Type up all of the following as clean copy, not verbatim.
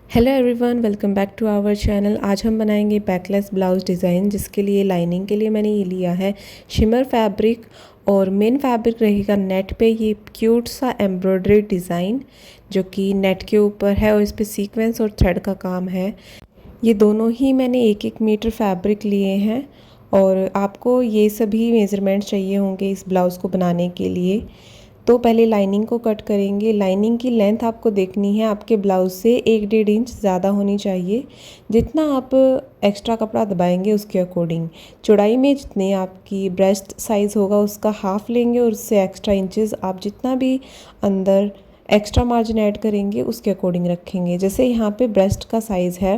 Hello everyone, welcome back to our channel. आज हम बनाएंगे बैकलेस ब्लाउज डिज़ाइन, जिसके लिए लाइनिंग के लिए मैंने ये लिया है शिमर फैब्रिक और मेन फैब्रिक रहेगा नेट पे ये क्यूट सा एम्ब्रॉयडरी डिज़ाइन जो कि नेट के ऊपर है और इस पे सीक्वेंस और थ्रेड का काम है। ये दोनों ही मैंने 1-1 मीटर फैब्रिक लिए हैं और आपको ये सभी मेज़रमेंट चाहिए होंगे इस ब्लाउज़ को बनाने के लिए। तो पहले लाइनिंग को कट करेंगे। लाइनिंग की लेंथ आपको देखनी है आपके ब्लाउज़ से 1-1.5 इंच ज़्यादा होनी चाहिए। जितना आप एक्स्ट्रा कपड़ा दबाएंगे उसके अकॉर्डिंग चौड़ाई में जितने आपकी ब्रेस्ट साइज़ होगा उसका हाफ़ लेंगे और उससे एक्स्ट्रा इंचेस आप जितना भी अंदर एक्स्ट्रा मार्जिन ऐड करेंगे उसके अकॉर्डिंग रखेंगे। जैसे यहाँ पे ब्रेस्ट का साइज़ है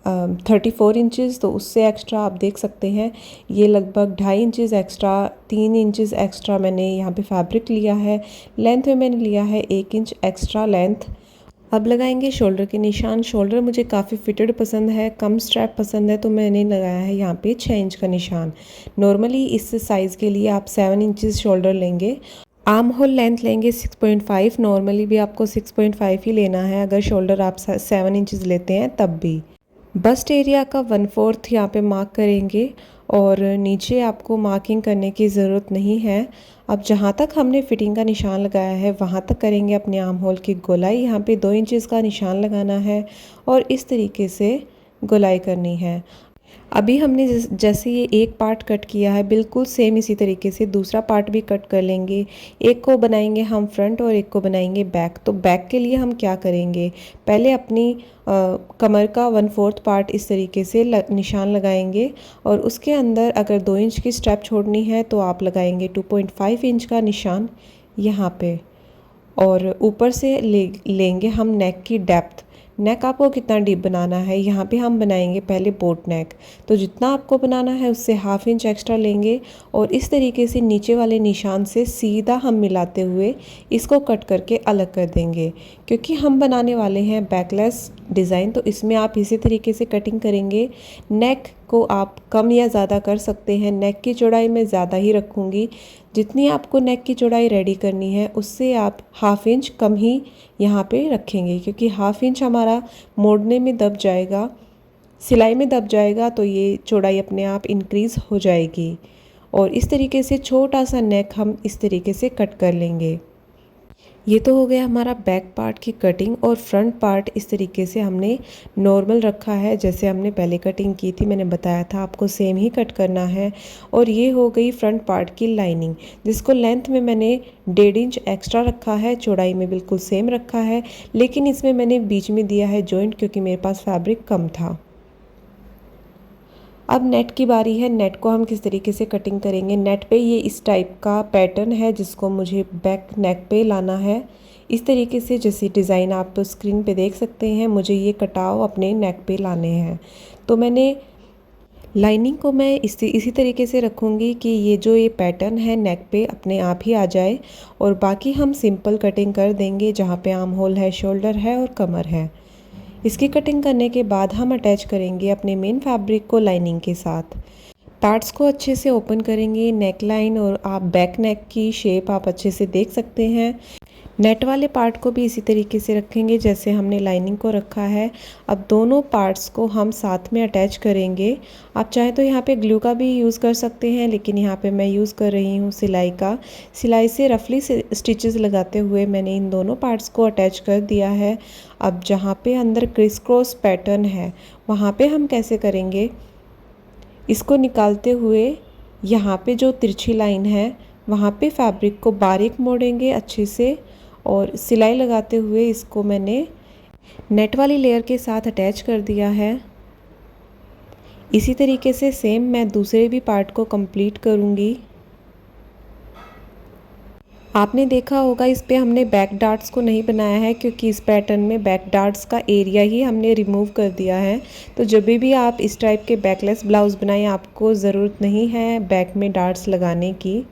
34 इंचज़, तो उससे एक्स्ट्रा आप देख सकते हैं ये लगभग 2.5 इंचज़ एक्स्ट्रा, 3 इंचज़ एक्स्ट्रा मैंने यहाँ पे फैब्रिक लिया है। लेंथ में मैंने लिया है 1 इंच एक्स्ट्रा लेंथ। अब लगाएंगे शोल्डर के निशान। शोल्डर मुझे काफ़ी फिटेड पसंद है, कम स्ट्रैप पसंद है, तो मैंने लगाया है यहाँ पे 6 इंच का निशान। नॉर्मली इस साइज़ के लिए आप 7 इंचज़ शोल्डर लेंगे। आर्म होल लेंथ लेंगे 6.5। नॉर्मली भी आपको 6.5 ही लेना है अगर शोल्डर आप 7 इंचज़ लेते हैं तब भी। बस्ट एरिया का 1/4 यहाँ पे मार्क करेंगे और नीचे आपको मार्किंग करने की ज़रूरत नहीं है। अब जहाँ तक हमने फिटिंग का निशान लगाया है वहाँ तक करेंगे अपने आर्म होल की गोलाई। यहाँ पे 2 इंचज़ का निशान लगाना है और इस तरीके से गोलाई करनी है। अभी हमने जैसे ये एक पार्ट कट किया है बिल्कुल सेम इसी तरीके से दूसरा पार्ट भी कट कर लेंगे। एक को बनाएंगे हम फ्रंट और एक को बनाएंगे बैक। तो बैक के लिए हम क्या करेंगे, पहले अपनी कमर का 1/4 पार्ट इस तरीके से निशान लगाएंगे और उसके अंदर अगर 2 इंच की स्ट्रैप छोड़नी है तो आप लगाएंगे 2.5 इंच का निशान यहाँ पे। और ऊपर से लेंगे हम नेक की डेप्थ। नेक आपको कितना डीप बनाना है, यहाँ पे हम बनाएंगे पहले बोट नेक, तो जितना आपको बनाना है उससे 1/2 इंच एक्स्ट्रा लेंगे और इस तरीके से नीचे वाले निशान से सीधा हम मिलाते हुए इसको कट करके अलग कर देंगे। क्योंकि हम बनाने वाले हैं बैकलेस डिज़ाइन, तो इसमें आप इसी तरीके से कटिंग करेंगे। नेक को आप कम या ज़्यादा कर सकते हैं। नेक की चौड़ाई मैं ज़्यादा ही रखूँगी। जितनी आपको नेक की चौड़ाई रेडी करनी है उससे आप 1/2 इंच कम ही यहाँ पे रखेंगे, क्योंकि 1/2 इंच हमारा मोड़ने में दब जाएगा, सिलाई में दब जाएगा, तो ये चौड़ाई अपने आप इंक्रीज़ हो जाएगी। और इस तरीके से छोटा सा नेक हम इस तरीके से कट कर लेंगे। ये तो हो गया हमारा बैक पार्ट की कटिंग। और फ्रंट पार्ट इस तरीके से हमने नॉर्मल रखा है, जैसे हमने पहले कटिंग की थी, मैंने बताया था आपको सेम ही कट करना है। और ये हो गई फ्रंट पार्ट की लाइनिंग, जिसको लेंथ में मैंने 1.5 इंच एक्स्ट्रा रखा है, चौड़ाई में बिल्कुल सेम रखा है, लेकिन इसमें मैंने बीच में दिया है जॉइंट क्योंकि मेरे पास फैब्रिक कम था। अब नेट की बारी है। नेट को हम किस तरीके से कटिंग करेंगे। नेट पे ये इस टाइप का पैटर्न है जिसको मुझे बैक नेक पे लाना है। इस तरीके से जैसे डिज़ाइन आप तो स्क्रीन पे देख सकते हैं, मुझे ये कटाव अपने नेक पे लाने हैं। तो मैंने लाइनिंग को मैं इसी तरीके से रखूँगी कि ये जो ये पैटर्न है नेक पे अपने आप ही आ जाए, और बाकी हम सिंपल कटिंग कर देंगे जहाँ पे आर्म होल है, शोल्डर है और कमर है। इसकी कटिंग करने के बाद हम अटैच करेंगे अपने मेन फैब्रिक को लाइनिंग के साथ। पार्ट्स को अच्छे से ओपन करेंगे, नेक लाइन और आप बैक नेक की शेप आप अच्छे से देख सकते हैं। नेट वाले पार्ट को भी इसी तरीके से रखेंगे जैसे हमने लाइनिंग को रखा है। अब दोनों पार्ट्स को हम साथ में अटैच करेंगे। आप चाहें तो यहाँ पे ग्लू का भी यूज़ कर सकते हैं, लेकिन यहाँ पे मैं यूज़ कर रही हूँ सिलाई का। सिलाई से रफली स्टिचेस लगाते हुए मैंने इन दोनों पार्ट्स को अटैच कर दिया है। अब जहाँ पे अंदर क्रिस क्रॉस पैटर्न है वहाँ पे हम कैसे करेंगे, इसको निकालते हुए यहाँ पे जो तिरछी लाइन है वहाँ पे फैब्रिक को बारीक मोड़ेंगे अच्छे से, और सिलाई लगाते हुए इसको मैंने नेट वाली लेयर के साथ अटैच कर दिया है। इसी तरीके से सेम मैं दूसरे भी पार्ट को कंप्लीट करूँगी। आपने देखा होगा इस पे हमने बैक डार्ट्स को नहीं बनाया है, क्योंकि इस पैटर्न में बैक डार्ट्स का एरिया ही हमने रिमूव कर दिया है। तो जब भी आप इस टाइप के बैकलेस ब्लाउज़ बनाएं आपको ज़रूरत नहीं है बैक में डार्ट्स लगाने की।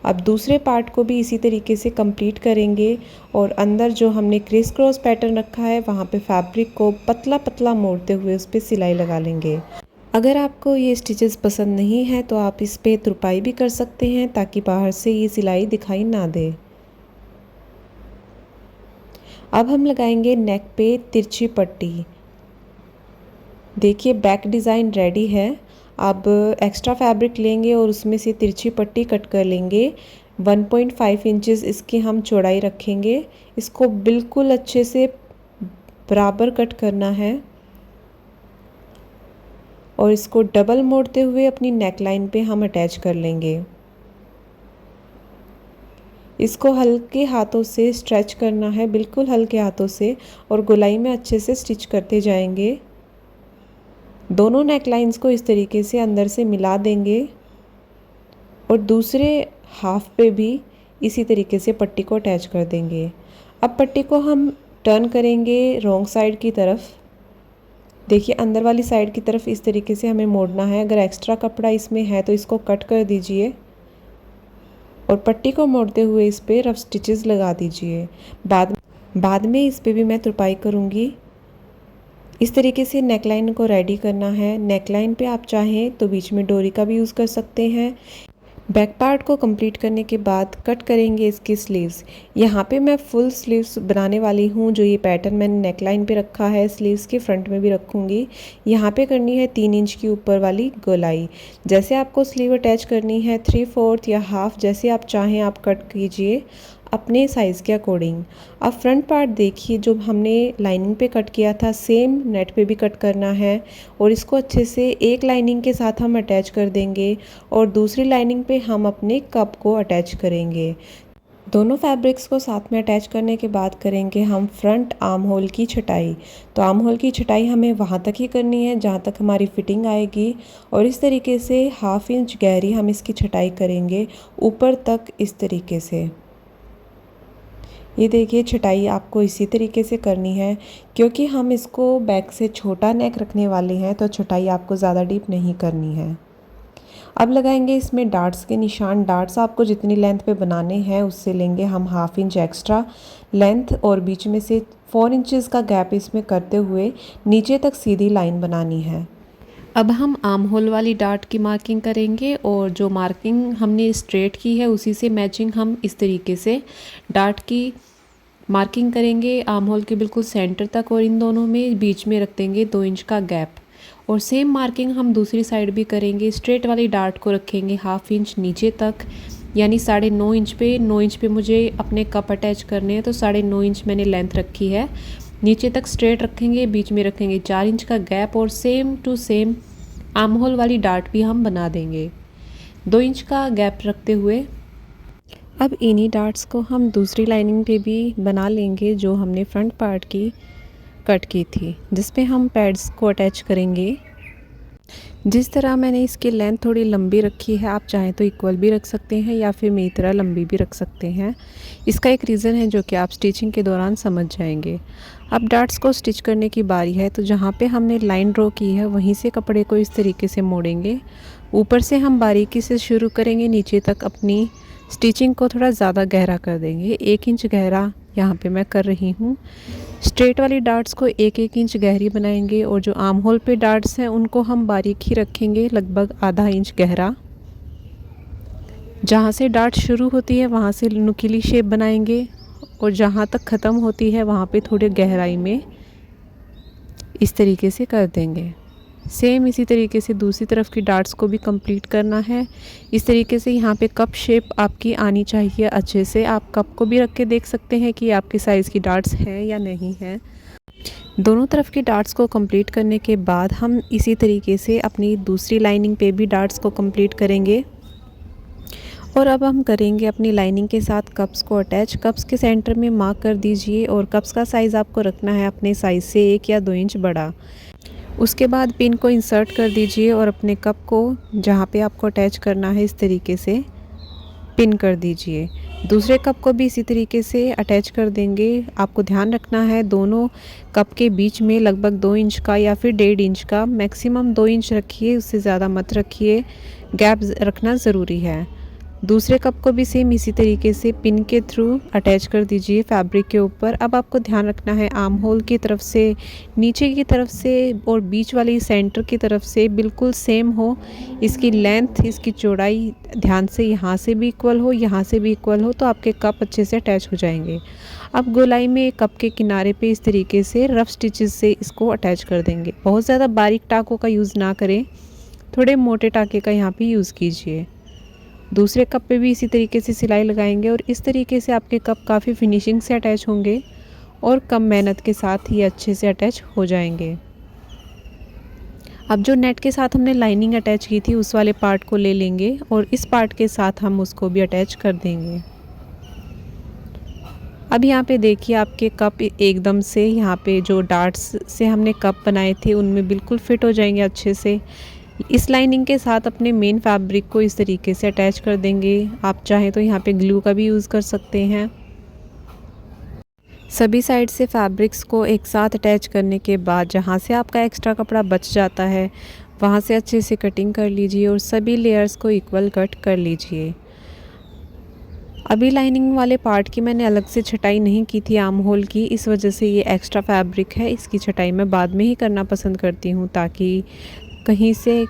अब दूसरे पार्ट को भी इसी तरीके से कंप्लीट करेंगे और अंदर जो हमने क्रिस क्रॉस पैटर्न रखा है वहाँ पे फैब्रिक को पतला पतला मोड़ते हुए उस पर सिलाई लगा लेंगे। अगर आपको ये स्टिचेस पसंद नहीं है तो आप इस पे तुरपाई भी कर सकते हैं ताकि बाहर से ये सिलाई दिखाई ना दे। अब हम लगाएंगे नेक पे तिरछी पट्टी। देखिए बैक डिज़ाइन रेडी है। अब एक्स्ट्रा फैब्रिक लेंगे और उसमें से तिरछी पट्टी कट कर लेंगे। 1.5 इंचेस इसकी हम चौड़ाई रखेंगे। इसको बिल्कुल अच्छे से बराबर कट करना है और इसको डबल मोड़ते हुए अपनी नेक लाइन पे हम अटैच कर लेंगे। इसको हल्के हाथों से स्ट्रेच करना है, बिल्कुल हल्के हाथों से, और गोलाई में अच्छे से स्टिच करते जाएंगे। दोनों नेक लाइंस को इस तरीके से अंदर से मिला देंगे और दूसरे हाफ पे भी इसी तरीके से पट्टी को अटैच कर देंगे। अब पट्टी को हम टर्न करेंगे रॉन्ग साइड की तरफ। देखिए अंदर वाली साइड की तरफ इस तरीके से हमें मोड़ना है। अगर एक्स्ट्रा कपड़ा इसमें है तो इसको कट कर दीजिए और पट्टी को मोड़ते हुए इस पर रफ स्टिचेस लगा दीजिए। बाद में इस पर भी मैं तुरपाई करूँगी। इस तरीके से नेकलाइन को रेडी करना है। नेकलाइन पे आप चाहें तो बीच में डोरी का भी यूज़ कर सकते हैं। बैक पार्ट को कंप्लीट करने के बाद कट करेंगे इसकी स्लीव्स। यहाँ पे मैं फुल स्लीव्स बनाने वाली हूँ। जो ये पैटर्न मैंने नेकलाइन पे रखा है स्लीव्स के फ्रंट में भी रखूँगी। यहाँ पे करनी है 3 इंच की ऊपर वाली गोलाई। जैसे आपको स्लीव अटैच करनी है 3/4 या हाफ, जैसे आप चाहें आप कट कीजिए अपने साइज़ के अकॉर्डिंग। अब फ्रंट पार्ट देखिए, जो हमने लाइनिंग पे कट किया था सेम नेट पे भी कट करना है और इसको अच्छे से एक लाइनिंग के साथ हम अटैच कर देंगे और दूसरी लाइनिंग पे हम अपने कप को अटैच करेंगे। दोनों फैब्रिक्स को साथ में अटैच करने के बाद करेंगे हम फ्रंट आर्म होल की छटाई। तो आर्म होल की छटाई हमें वहाँ तक ही करनी है जहाँ तक हमारी फिटिंग आएगी और इस तरीके से 1/2 इंच गहरी हम इसकी छटाई करेंगे ऊपर तक इस तरीके से। ये देखिए छटाई आपको इसी तरीके से करनी है क्योंकि हम इसको बैक से छोटा नेक रखने वाले हैं, तो छटाई आपको ज़्यादा डीप नहीं करनी है। अब लगाएंगे इसमें डार्ट्स के निशान। डार्ट्स आपको जितनी लेंथ पे बनाने हैं उससे लेंगे हम 1/2 इंच एक्स्ट्रा लेंथ और बीच में से 4 इंचेस का गैप इसमें करते हुए नीचे तक सीधी लाइन बनानी है। अब हम आर्म होल वाली डार्ट की मार्किंग करेंगे और जो मार्किंग हमने स्ट्रेट की है उसी से मैचिंग हम इस तरीके से डार्ट की मार्किंग करेंगे आर्म होल के बिल्कुल सेंटर तक और इन दोनों में बीच में रख देंगे 2 इंच का गैप। और सेम मार्किंग हम दूसरी साइड भी करेंगे। स्ट्रेट वाली डार्ट को रखेंगे 1/2 इंच नीचे तक, यानी 9.5 इंच पे। 9 इंच पे मुझे अपने कप अटैच करने हैं तो 9.5 इंच मैंने लेंथ रखी है। नीचे तक स्ट्रेट रखेंगे, बीच में रखेंगे 4 इंच का गैप और same to same armhole वाली डार्ट भी हम बना देंगे 2 इंच का गैप रखते हुए। अब इन्हीं डार्ट्स को हम दूसरी लाइनिंग पे भी बना लेंगे जो हमने फ्रंट पार्ट की कट की थी, जिस पे हम पैड्स को अटैच करेंगे। जिस तरह मैंने इसकी लेंथ थोड़ी लंबी रखी है, आप चाहें तो इक्वल भी रख सकते हैं या फिर मेरी तरह लंबी भी रख सकते हैं। इसका एक रीज़न है जो कि आप स्टिचिंग के दौरान समझ जाएंगे। अब डार्ट्स को स्टिच करने की बारी है, तो जहाँ पे हमने लाइन ड्रॉ की है वहीं से कपड़े को इस तरीके से मोड़ेंगे। ऊपर से हम बारीकी से शुरू करेंगे, नीचे तक अपनी स्टिचिंग को थोड़ा ज़्यादा गहरा कर देंगे। 1 इंच गहरा यहाँ पे मैं कर रही हूँ। स्ट्रेट वाली डार्ट्स को 1-1 इंच गहरी बनाएंगे और जो आर्म होल पे डार्ट्स हैं उनको हम बारीक ही रखेंगे, लगभग आधा इंच गहरा। जहाँ से डार्ट शुरू होती है वहाँ से नुकीली शेप बनाएंगे और जहाँ तक ख़त्म होती है वहाँ पे थोड़ी गहराई में इस तरीके से कर देंगे। सेम इसी तरीके से दूसरी तरफ की डार्ट्स को भी कंप्लीट करना है। इस तरीके से यहाँ पे कप शेप आपकी आनी चाहिए अच्छे से। आप कप को भी रख के देख सकते हैं कि आपके साइज़ की डार्ट्स हैं या नहीं हैं। दोनों तरफ की डार्ट्स को कंप्लीट करने के बाद हम इसी तरीके से अपनी दूसरी लाइनिंग पे भी डार्ट्स को कंप्लीट करेंगे। और अब हम करेंगे अपनी लाइनिंग के साथ कप्स को अटैच। कप्स के सेंटर में मार्क कर दीजिए और कप्स का साइज़ आपको रखना है अपने साइज़ से 1 या 2 इंच बड़ा। उसके बाद पिन को इंसर्ट कर दीजिए और अपने कप को जहाँ पे आपको अटैच करना है इस तरीके से पिन कर दीजिए। दूसरे कप को भी इसी तरीके से अटैच कर देंगे। आपको ध्यान रखना है दोनों कप के बीच में लगभग 2 इंच का या फिर 1.5 इंच का, मैक्सिमम 2 इंच रखिए, उससे ज़्यादा मत रखिए। गैप रखना ज़रूरी है। दूसरे कप को भी सेम इसी तरीके से पिन के थ्रू अटैच कर दीजिए फैब्रिक के ऊपर। अब आपको ध्यान रखना है आर्म होल की तरफ से, नीचे की तरफ से और बीच वाली सेंटर की तरफ से बिल्कुल सेम हो। इसकी लेंथ, इसकी चौड़ाई ध्यान से यहाँ से भी इक्वल हो, यहाँ से भी इक्वल हो, तो आपके कप अच्छे से अटैच हो जाएंगे। अब गोलाई में कप के किनारे पे इस तरीके से रफ स्टिचेस से इसको अटैच कर देंगे। बहुत ज़्यादा बारीक टाकों का यूज़ ना करें, थोड़े मोटे टाके का यहाँ पे यूज़ कीजिए। दूसरे कप पे भी इसी तरीके से सिलाई लगाएंगे और इस तरीके से आपके कप काफ़ी फिनिशिंग से अटैच होंगे और कम मेहनत के साथ ये अच्छे से अटैच हो जाएंगे। अब जो नेट के साथ हमने लाइनिंग अटैच की थी उस वाले पार्ट को ले लेंगे और इस पार्ट के साथ हम उसको भी अटैच कर देंगे। अब यहाँ पे देखिए आपके कप एकदम से यहाँ पे जो डार्ट्स से हमने कप बनाए थे उनमें बिल्कुल फिट हो जाएंगे अच्छे से। इस लाइनिंग के साथ अपने मेन फैब्रिक को इस तरीके से अटैच कर देंगे। आप चाहें तो यहाँ पे ग्लू का भी यूज़ कर सकते हैं। सभी साइड से फैब्रिक्स को एक साथ अटैच करने के बाद जहाँ से आपका एक्स्ट्रा कपड़ा बच जाता है वहाँ से अच्छे से कटिंग कर लीजिए और सभी लेयर्स को इक्वल कट कर लीजिए। अभी लाइनिंग वाले पार्ट की मैंने अलग से छटाई नहीं की थी आर्म होल की, इस वजह से ये एक्स्ट्रा फैब्रिक है। इसकी छटाई मैं बाद में ही करना पसंद करती हूँ ताकि कहीं से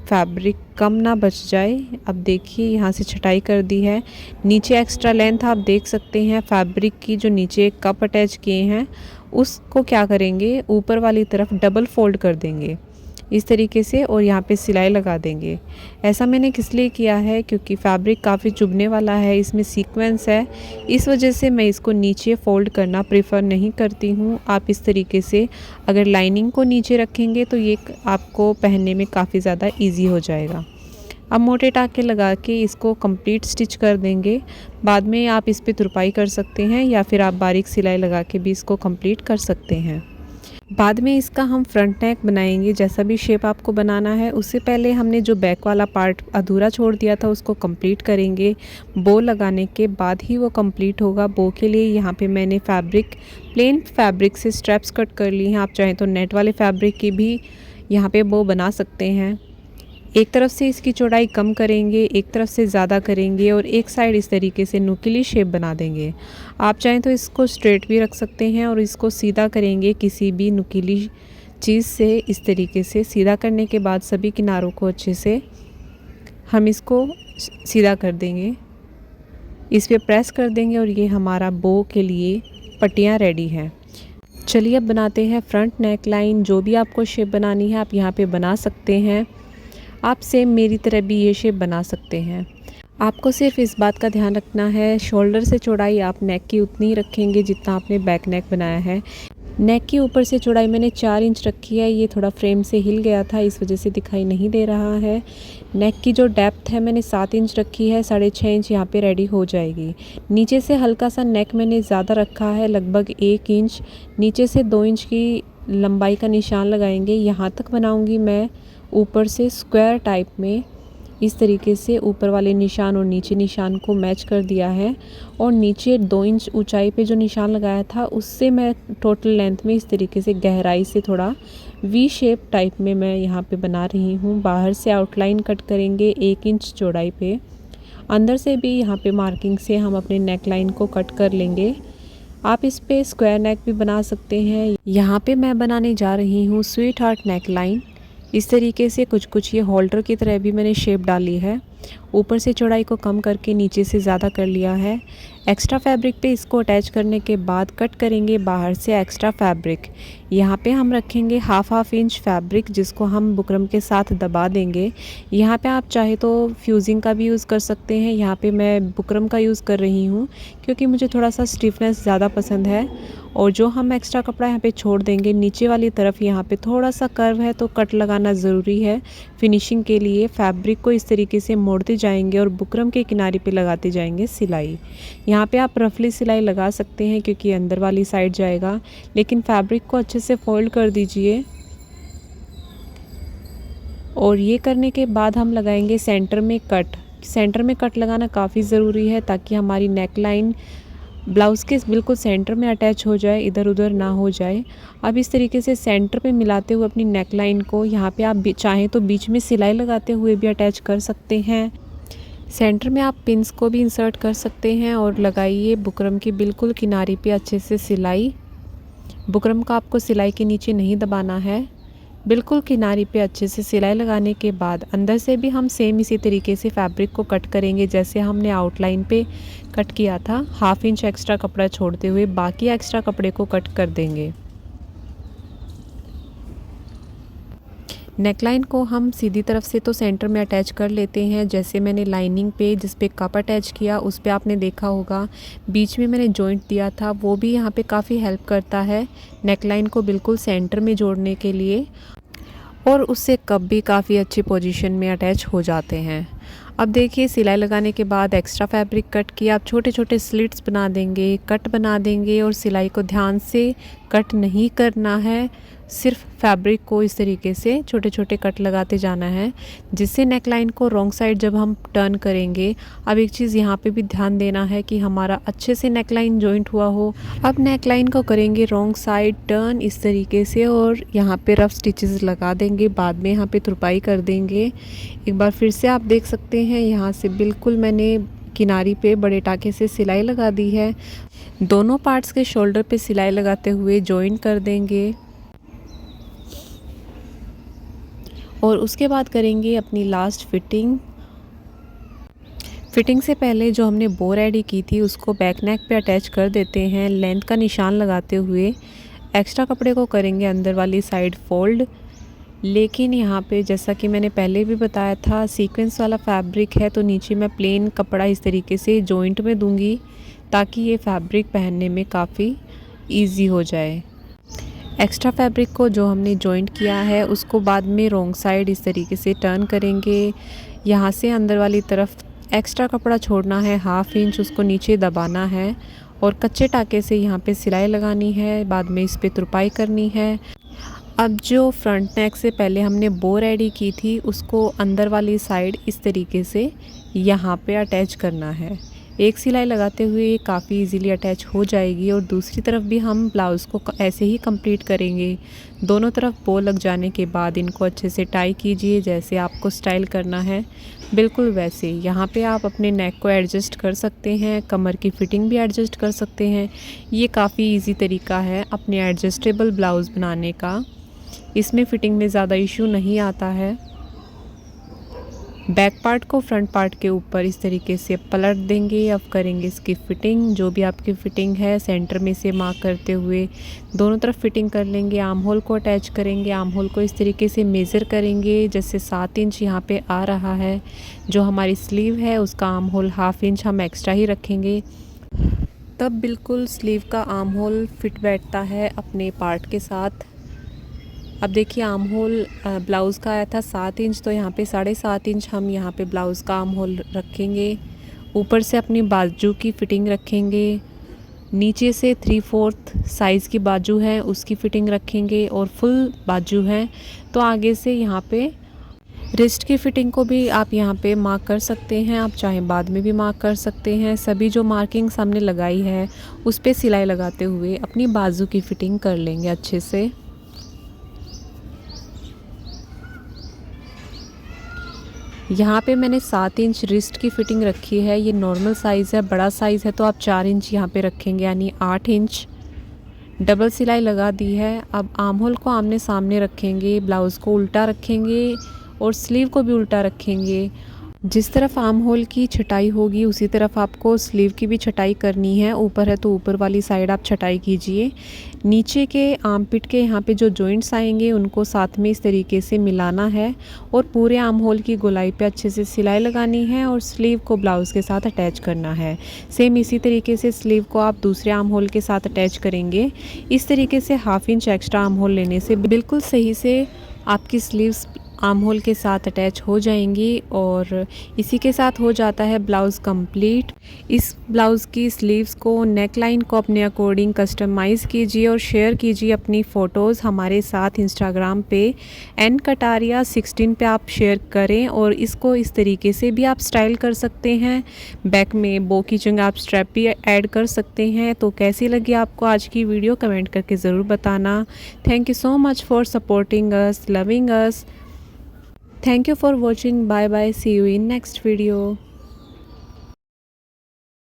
फैब्रिक कम ना बच जाए। अब देखिए यहाँ से छटाई कर दी है। नीचे एक्स्ट्रा लेंथ आप देख सकते हैं फैब्रिक की, जो नीचे कप अटैच किए हैं उसको क्या करेंगे, ऊपर वाली तरफ डबल फोल्ड कर देंगे इस तरीके से और यहाँ पे सिलाई लगा देंगे। ऐसा मैंने किस लिए किया है क्योंकि फैब्रिक काफ़ी चुभने वाला है, इसमें सीक्वेंस है, इस वजह से मैं इसको नीचे फोल्ड करना प्रेफर नहीं करती हूँ। आप इस तरीके से अगर लाइनिंग को नीचे रखेंगे तो ये आपको पहनने में काफ़ी ज़्यादा ईजी हो जाएगा। अब मोटे टाके लगा के इसको कंप्लीट स्टिच कर देंगे। बाद में आप इस पर तुरपाई कर सकते हैं या फिर आप बारीक सिलाई लगा के भी इसको कंप्लीट कर सकते हैं। बाद में इसका हम फ्रंट नेक बनाएंगे। जैसा भी शेप आपको बनाना है, उससे पहले हमने जो बैक वाला पार्ट अधूरा छोड़ दिया था उसको कंप्लीट करेंगे। बो लगाने के बाद ही वो कंप्लीट होगा। बो के लिए यहाँ पे मैंने प्लेन फैब्रिक से स्ट्रैप्स कट कर ली हैं। आप चाहें तो नेट वाले फैब्रिक की भी यहाँ पे बो बना सकते हैं। एक तरफ से इसकी चौड़ाई कम करेंगे, एक तरफ से ज़्यादा करेंगे और एक साइड इस तरीके से नुकीली शेप बना देंगे। आप चाहें तो इसको स्ट्रेट भी रख सकते हैं और इसको सीधा करेंगे किसी भी नुकीली चीज़ से। इस तरीके से सीधा करने के बाद सभी किनारों को अच्छे से हम इसको सीधा कर देंगे, इस पर प्रेस कर देंगे और ये हमारा बो के लिए पट्टियाँ रेडी हैं। चलिए अब बनाते हैं फ्रंट नेक लाइन। जो भी आपको शेप बनानी है आप यहाँ पे बना सकते हैं। आप सेम मेरी तरह भी ये शेप बना सकते हैं। आपको सिर्फ इस बात का ध्यान रखना है, शोल्डर से चौड़ाई आप नेक की उतनी ही रखेंगे जितना आपने बैक नेक बनाया है। नेक की ऊपर से चौड़ाई मैंने 4 इंच रखी है। ये थोड़ा फ्रेम से हिल गया था, इस वजह से दिखाई नहीं दे रहा है। नेक की जो डेप्थ है मैंने 7 इंच रखी है, 6.5 इंच यहाँ पे रेडी हो जाएगी। नीचे से हल्का सा नेक मैंने ज़्यादा रखा है, लगभग 1 इंच। नीचे से 2 इंच की लंबाई का निशान लगाएंगे। यहाँ तक बनाऊँगी मैं ऊपर से स्क्वायर टाइप में। इस तरीके से ऊपर वाले निशान और नीचे निशान को मैच कर दिया है और नीचे 2 इंच ऊंचाई पे जो निशान लगाया था उससे मैं टोटल लेंथ में इस तरीके से गहराई से थोड़ा वी शेप टाइप में मैं यहाँ पे बना रही हूँ। बाहर से आउटलाइन कट करेंगे 1 इंच चौड़ाई पे। अंदर से भी यहाँ पे मार्किंग से हम अपने नेक लाइन को कट कर लेंगे। आप इस पे स्क्वायर नेक भी बना सकते हैं। यहाँ पे मैं बनाने जा रही हूँ स्वीट हार्ट नेक लाइन। इस तरीके से कुछ ये होल्डर की तरह भी मैंने शेप डाली है। ऊपर से चौड़ाई को कम करके नीचे से ज़्यादा कर लिया है। एक्स्ट्रा फैब्रिक पे इसको अटैच करने के बाद कट करेंगे बाहर से एक्स्ट्रा फैब्रिक। यहाँ पे हम रखेंगे हाफ इंच फैब्रिक जिसको हम बुकरम के साथ दबा देंगे। यहाँ पे आप चाहे तो फ्यूजिंग का भी यूज़ कर सकते हैं। यहाँ पे मैं बुकरम का यूज़ कर रही हूँ क्योंकि मुझे थोड़ा सा स्टिफनेस ज़्यादा पसंद है। और जो हम एक्स्ट्रा कपड़ा यहाँ पे छोड़ देंगे नीचे वाली तरफ, यहाँ पे थोड़ा सा कर्व है तो कट लगाना ज़रूरी है फिनिशिंग के लिए। फैब्रिक को इस तरीके से मोड़ते जाएंगे और बुकरम के किनारे पे लगाते जाएंगे सिलाई। यहाँ पे आप रफली सिलाई लगा सकते हैं क्योंकि अंदर वाली साइड जाएगा, लेकिन फैब्रिक को अच्छे से फोल्ड कर दीजिए। और ये करने के बाद हम लगाएंगे सेंटर में कट। सेंटर में कट लगाना काफ़ी ज़रूरी है ताकि हमारी नेक लाइन ब्लाउज़ के बिल्कुल सेंटर में अटैच हो जाए, इधर उधर ना हो जाए। अब इस तरीके से सेंटर पे मिलाते हुए अपनी नेक लाइन को यहाँ पे आप चाहें तो बीच में सिलाई लगाते हुए भी अटैच कर सकते हैं। सेंटर में आप पिंस को भी इंसर्ट कर सकते हैं और लगाइए बुकरम की बिल्कुल किनारे पे अच्छे से सिलाई। बुकरम को आपको सिलाई के नीचे नहीं दबाना है, बिल्कुल किनारे पे अच्छे से सिलाई लगाने के बाद अंदर से भी हम सेम इसी तरीके से फैब्रिक को कट करेंगे जैसे हमने आउटलाइन पे कट किया था। 1/2 इंच एक्स्ट्रा कपड़ा छोड़ते हुए बाकी एक्स्ट्रा कपड़े को कट कर देंगे। नेकलाइन को हम सीधी तरफ से तो सेंटर में अटैच कर लेते हैं, जैसे मैंने लाइनिंग पे जिस पे कप अटैच किया उस पे आपने देखा होगा बीच में मैंने जॉइंट दिया था, वो भी यहाँ पे काफ़ी हेल्प करता है नेकलाइन को बिल्कुल सेंटर में जोड़ने के लिए, और उससे कप भी काफ़ी अच्छी पोजीशन में अटैच हो जाते हैं। अब देखिए सिलाई लगाने के बाद एक्स्ट्रा फैब्रिक कट किया, आप छोटे छोटे स्लिट्स बना देंगे, कट बना देंगे, और सिलाई को ध्यान से कट नहीं करना है, सिर्फ फैब्रिक को इस तरीके से छोटे छोटे कट लगाते जाना है जिससे नेकलाइन को रॉन्ग साइड जब हम टर्न करेंगे। अब एक चीज़ यहाँ पे भी ध्यान देना है कि हमारा अच्छे से नेकलाइन जॉइंट हुआ हो। अब नेकलाइन को करेंगे रॉन्ग साइड टर्न इस तरीके से, और यहाँ पे रफ स्टिचेस लगा देंगे, बाद में यहाँ पे तुरपाई कर देंगे। एक बार फिर से आप देख सकते हैं यहाँ से बिल्कुल मैंने किनारी पे बड़े टाके से सिलाई लगा दी है। दोनों पार्ट्स के शोल्डर पे सिलाई लगाते हुए जॉइंट कर देंगे, और उसके बाद करेंगे अपनी लास्ट फिटिंग। फिटिंग से पहले जो हमने बो रेडी की थी उसको बैक नेक पे अटैच कर देते हैं। लेंथ का निशान लगाते हुए एक्स्ट्रा कपड़े को करेंगे अंदर वाली साइड फोल्ड, लेकिन यहाँ पे जैसा कि मैंने पहले भी बताया था सीक्वेंस वाला फैब्रिक है तो नीचे मैं प्लेन कपड़ा इस तरीके से जॉइंट में दूंगी ताकि ये फैब्रिक पहनने में काफ़ी ईजी हो जाए। एक्स्ट्रा फैब्रिक को जो हमने जॉइंट किया है उसको बाद में रॉन्ग साइड इस तरीके से टर्न करेंगे। यहाँ से अंदर वाली तरफ एक्स्ट्रा कपड़ा छोड़ना है 1/2 इंच, उसको नीचे दबाना है और कच्चे टाके से यहाँ पे सिलाई लगानी है, बाद में इस पे तुरपाई करनी है। अब जो फ्रंट नेक से पहले हमने बो रेडी की थी उसको अंदर वाली साइड इस तरीके से यहाँ पे अटैच करना है। एक सिलाई लगाते हुए ये काफ़ी इजीली अटैच हो जाएगी, और दूसरी तरफ भी हम ब्लाउज़ को ऐसे ही कंप्लीट करेंगे। दोनों तरफ बो लग जाने के बाद इनको अच्छे से टाई कीजिए, जैसे आपको स्टाइल करना है बिल्कुल वैसे। यहाँ पे आप अपने नेक को एडजस्ट कर सकते हैं, कमर की फ़िटिंग भी एडजस्ट कर सकते हैं। ये काफ़ी इजी तरीका है अपने एडजस्टेबल ब्लाउज़ बनाने का, इसमें फ़िटिंग में ज़्यादा इशू नहीं आता है। बैक पार्ट को फ्रंट पार्ट के ऊपर इस तरीके से पलट देंगे। अब करेंगे इसकी फ़िटिंग, जो भी आपकी फ़िटिंग है सेंटर में से मार्क करते हुए दोनों तरफ फ़िटिंग कर लेंगे। आर्म होल को अटैच करेंगे, आर्म होल को इस तरीके से मेज़र करेंगे जैसे 7 इंच यहाँ पे आ रहा है। जो हमारी स्लीव है उसका आर्म होल 1/2 इंच हम एक्स्ट्रा ही रखेंगे, तब बिल्कुल स्लीव का आर्म होल फिट बैठता है अपने पार्ट के साथ। अब देखिए आर्म होल ब्लाउज़ का आया था 7 इंच, तो यहाँ पे 7.5 इंच हम यहाँ पे ब्लाउज़ का आर्म होल रखेंगे। ऊपर से अपनी बाजू की फ़िटिंग रखेंगे, नीचे से 3/4 साइज़ की बाजू है उसकी फ़िटिंग रखेंगे, और फुल बाजू है तो आगे से यहाँ पे रिस्ट की फ़िटिंग को भी आप यहाँ पे मार्क कर सकते हैं, आप चाहे बाद में भी मार्क कर सकते हैं। सभी जो मार्किंग्स हमने लगाई है उस पर सिलाई लगाते हुए अपनी बाजू की फ़िटिंग कर लेंगे अच्छे से। यहाँ पे मैंने 7 इंच रिस्ट की फ़िटिंग रखी है, ये नॉर्मल साइज़ है। बड़ा साइज़ है तो आप 4 इंच यहाँ पे रखेंगे यानी 8 इंच। डबल सिलाई लगा दी है। अब आर्म होल को आमने सामने रखेंगे, ब्लाउज़ को उल्टा रखेंगे और स्लीव को भी उल्टा रखेंगे। जिस तरफ आर्म होल की छटाई होगी उसी तरफ आपको स्लीव की भी छटाई करनी है। ऊपर है तो ऊपर वाली साइड आप छटाई कीजिए। नीचे के आर्म पिट के यहाँ पे जो जॉइंट्स आएंगे उनको साथ में इस तरीके से मिलाना है, और पूरे आर्म होल की गोलाई पे अच्छे से सिलाई लगानी है और स्लीव को ब्लाउज़ के साथ अटैच करना है। सेम इसी तरीके से स्लीव को आप दूसरे आर्म होल के साथ अटैच करेंगे। इस तरीके से 1/2 इंच एक्स्ट्रा आर्म होल लेने से बिल्कुल सही से आपकी स्लीव्स आर्म होल के साथ अटैच हो जाएंगी, और इसी के साथ हो जाता है ब्लाउज़ कंप्लीट। इस ब्लाउज़ की स्लीव्स को नेक लाइन को अपने अकॉर्डिंग कस्टमाइज़ कीजिए और शेयर कीजिए अपनी फ़ोटोज़ हमारे साथ इंस्टाग्राम पे nkataria16 पे आप शेयर करें, और इसको इस तरीके से भी आप स्टाइल कर सकते हैं। बैक में बो की जगह आप स्ट्रैप भी ऐड कर सकते हैं। तो कैसी लगी आपको आज की वीडियो कमेंट करके ज़रूर बताना। Thank you so much for supporting us, loving us. Thank you for watching. Bye bye. See you in next video.